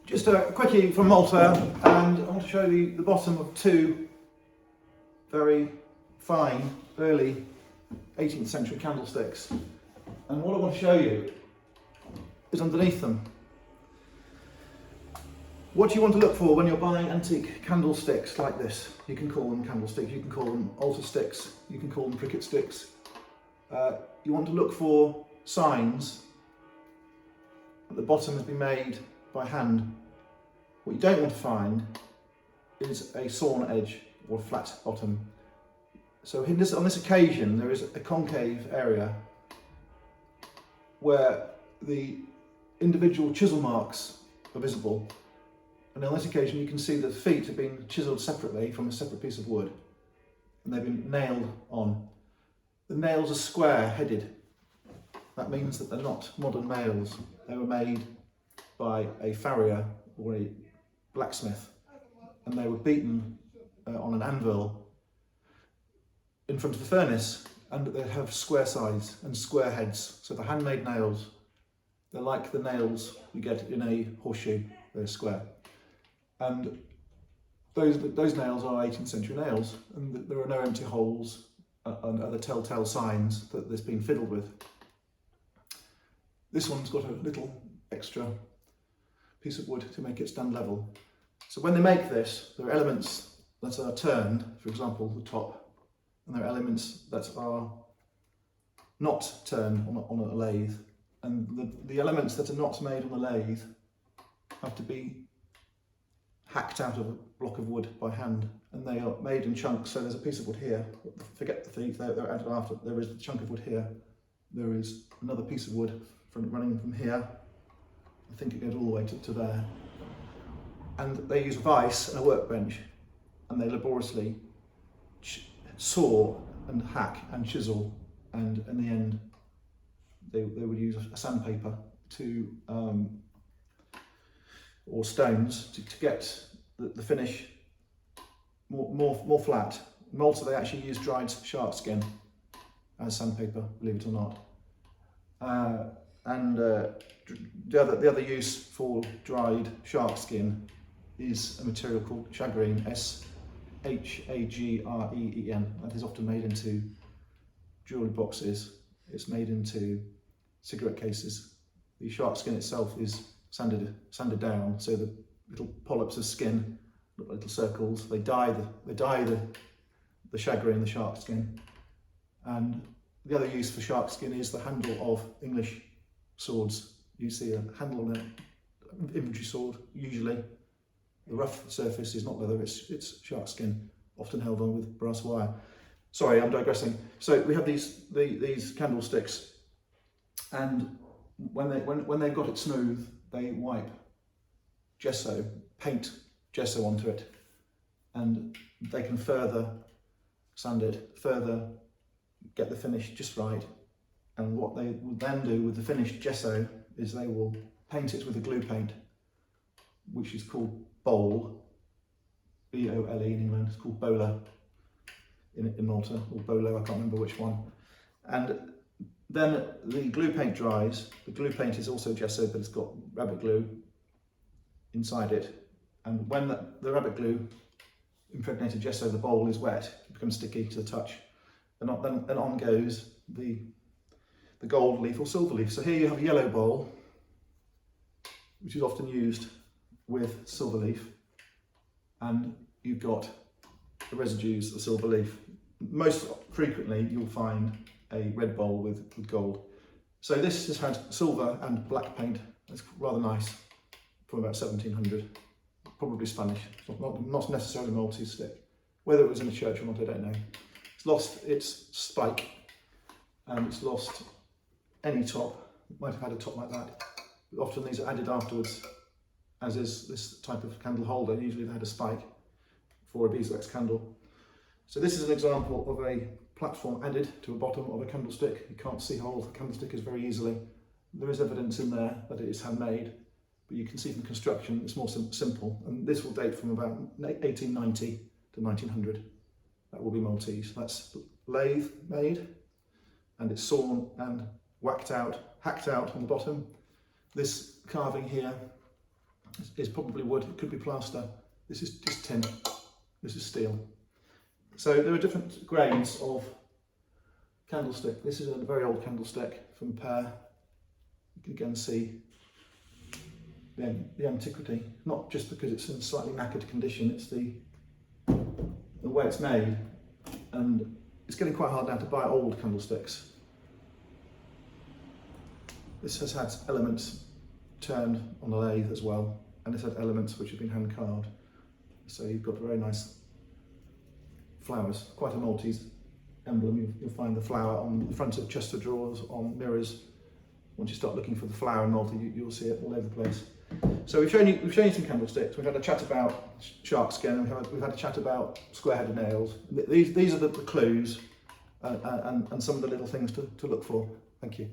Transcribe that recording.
Just a quickie from Malta, and I want to show you the bottom of two very fine early 18th century candlesticks. And what I want to show you is underneath them. What do you want to look for when you're buying antique candlesticks like this? You can call them candlesticks, you can call them altar sticks, you can call them prickett sticks. You want to look for signs that the bottom has been made by hand. What you don't want to find is a sawn edge or flat bottom. So on this occasion there is a concave area where the individual chisel marks are visible, and on this occasion you can see that the feet have been chiselled separately from a separate piece of wood and they've been nailed on. The nails are square headed. That means that they're not modern nails. They were made by a farrier or a blacksmith, and they were beaten on an anvil in front of the furnace, and they have square sides and square heads. So the handmade nails, they're like the nails you get in a horseshoe. They're square, and those nails are 18th century nails, and there are no empty holes and other telltale signs that there's been fiddled with. This one's got a little extra piece of wood to make it stand level. So when they make this, there are elements that are turned, for example the top, and there are elements that are not turned on a lathe, and the elements that are not made on the lathe have to be hacked out of a block of wood by hand, and they are made in chunks. So there's a piece of wood here, forget the feet, they're added after. There is a chunk of wood here, there is another piece of wood running from here, I think it goes all the way to there, and they use a vise and a workbench, and they laboriously saw and hack and chisel, and in the end they would use a sandpaper to or stones to get the finish more flat. In Malta they actually use dried shark skin as sandpaper, believe it or not. The other use for dried shark skin is a material called shagreen, shagreen. That is often made into jewellery boxes. It's made into cigarette cases. The shark skin itself is sanded down, so the little polyps of skin look like little circles. They dye the shagreen, the shark skin. And the other use for shark skin is the handle of English swords. You see a handle on an infantry sword, usually. The rough surface is not leather, it's shark skin, often held on with brass wire. Sorry, I'm digressing. So we have these candlesticks, and when they've got it smooth, they wipe gesso, paint gesso onto it, and they can further sand it, further get the finish just right. And what they will then do with the finished gesso is they will paint it with a glue paint, which is called bole, B-O-L-E in England. It's called bola in Malta, or bolo, I can't remember which one. And then the glue paint dries. The glue paint is also gesso, but it's got rabbit glue inside it. And when the rabbit glue impregnated gesso, the bowl is wet, it becomes sticky to the touch. And then on goes the gold leaf or silver leaf. So here you have a yellow bowl, which is often used with silver leaf, and you've got the residues of silver leaf. Most frequently you'll find a red bowl with gold. So this has had silver and black paint. It's rather nice, from about 1700, probably Spanish, not necessarily Maltese stick. Whether it was in a church or not, I don't know. It's lost its spike, and it's lost any top. It might have had a top like that, but often these are added afterwards, as is this type of candle holder. Usually they had a spike for a beeswax candle. So this is an example of a platform added to a bottom of a candlestick. You can't see how old the candlestick is very easily. There is evidence in there that it is handmade, but you can see from construction it's more simple, and this will date from about 1890 to 1900. That will be Maltese. That's lathe made, and it's sawn and hacked out on the bottom. This carving here is probably wood, it could be plaster. This is just tin, this is steel. So there are different grades of candlestick. This is a very old candlestick from Pear. You can again see the antiquity, not just because it's in slightly knackered condition, it's the way it's made. And it's getting quite hard now to buy old candlesticks. This has had elements turned on a lathe as well, and it's had elements which have been hand carved. So you've got very nice flowers, quite a Maltese emblem. You'll find the flower on the front of chest of drawers, on mirrors. Once you start looking for the flower in Malta, you'll see it all over the place. So we've shown you some candlesticks. We've had a chat about shark skin, and we've had a chat about square-headed nails. These are the clues and some of the little things to look for. Thank you.